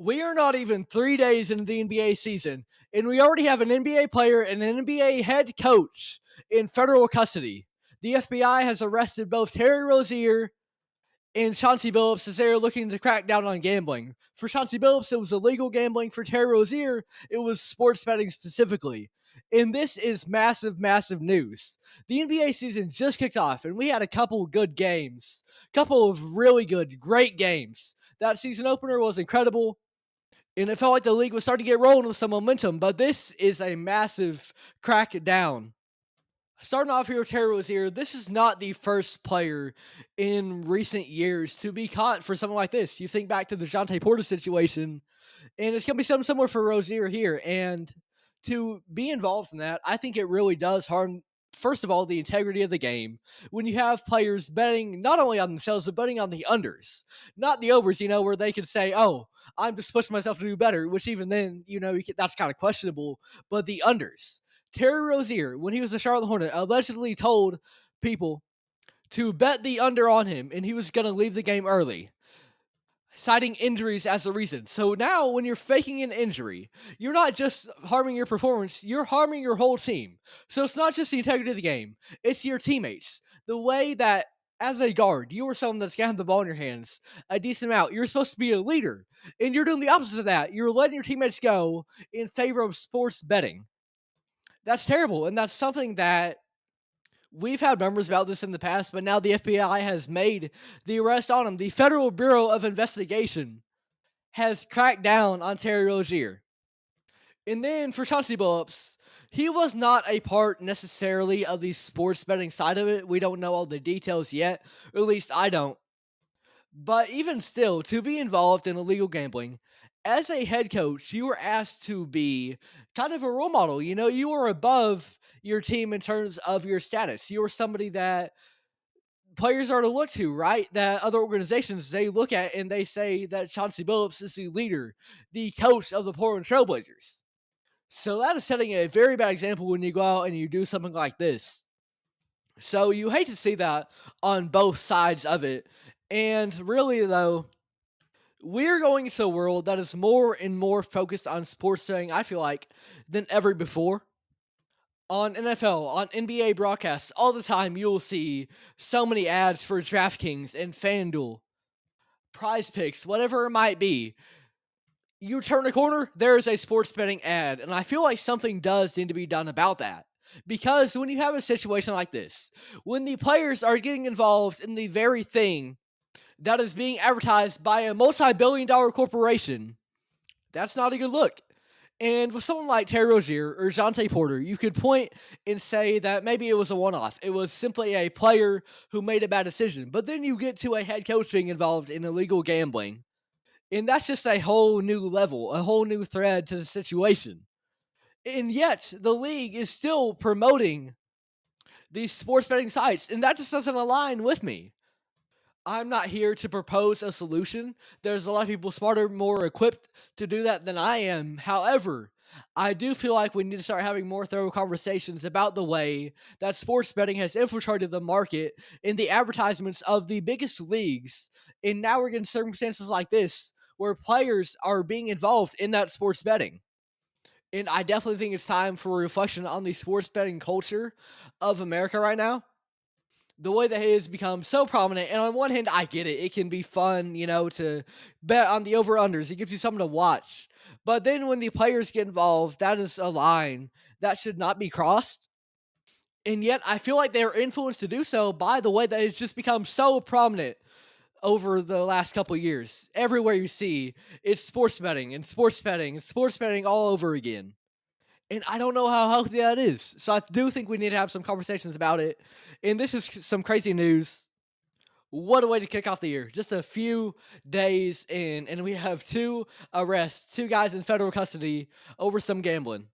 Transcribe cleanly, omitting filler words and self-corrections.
We are not even 3 days into the NBA season, and we already have an NBA player and an NBA head coach in federal custody. The FBI has arrested both Terry Rozier and Chauncey Billups as they are looking to crack down on gambling. For Chauncey Billups, it was illegal gambling. For Terry Rozier, it was sports betting specifically. And this is massive, massive news. The NBA season just kicked off, and we had a couple good games, couple of really good, great games. That season opener was incredible. And it felt like the league was starting to get rolling with some momentum, but this is a massive crackdown. Starting off here with Terry Rozier, this is not the first player in recent years to be caught for something like this. You think back to the Jonte Porter situation, and it's going to be something similar for Rozier here. And to be involved in that, I think it really does harm, first of all, the integrity of the game. When you have players betting not only on themselves, but betting on the unders, not the overs, where they can say, oh, I'm just pushing myself to do better, which even then, that's kind of questionable, but the unders. Terry Rozier, when he was a Charlotte Hornet, allegedly told people to bet the under on him, and he was going to leave the game early, citing injuries as the reason. So now, when you're faking an injury, you're not just harming your performance, you're harming your whole team. So it's not just the integrity of the game, it's your teammates. The way that, as a guard, you are someone that's going to have the ball in your hands a decent amount. You're supposed to be a leader, and you're doing the opposite of that. You're letting your teammates go in favor of sports betting. That's terrible, and that's something that we've had numbers about this in the past, but now the FBI has made the arrest on him. The Federal Bureau of Investigation has cracked down on Terry Rozier. And then for Chauncey Billups, he was not a part necessarily of the sports betting side of it. We don't know all the details yet, or at least I don't. But even still, to be involved in illegal gambling, as a head coach, you were asked to be kind of a role model. You are above your team in terms of your status. You are somebody that players are to look to, right? That other organizations they look at and they say that Chauncey Billups is the leader, the coach of the Portland Trailblazers. So that is setting a very bad example when you go out and you do something like this. So you hate to see that on both sides of it. And really, though, we're going into a world that is more and more focused on sports betting, I feel like, than ever before. On NFL, on NBA broadcasts, all the time you'll see so many ads for DraftKings and FanDuel, Prize Picks, whatever it might be. You turn a corner, there is a sports betting ad, and I feel like something does need to be done about that. Because when you have a situation like this, when the players are getting involved in the very thing that is being advertised by a multi-billion-dollar corporation, that's not a good look. And with someone like Terry Rozier or Jonte Porter, you could point and say that maybe it was a one-off. It was simply a player who made a bad decision. But then you get to a head coach being involved in illegal gambling. And that's just a whole new level, a whole new thread to the situation. And yet, the league is still promoting these sports betting sites. And that just doesn't align with me. I'm not here to propose a solution. There's a lot of people smarter, more equipped to do that than I am. However, I do feel like we need to start having more thorough conversations about the way that sports betting has infiltrated the market in the advertisements of the biggest leagues. And now we're getting circumstances like this where players are being involved in that sports betting. And I definitely think it's time for a reflection on the sports betting culture of America right now, the way that it has become so prominent. And on one hand, I get it. It can be fun, to bet on the over-unders. It gives you something to watch. But then when the players get involved, that is a line that should not be crossed. And yet I feel like they're influenced to do so by the way that it's just become so prominent over the last couple of years. Everywhere you see, it's sports betting and sports betting and sports betting all over again. And I don't know how healthy that is. So I do think we need to have some conversations about it. And this is some crazy news. What a way to kick off the year. Just a few days in, and we have two arrests, two guys in federal custody over some gambling.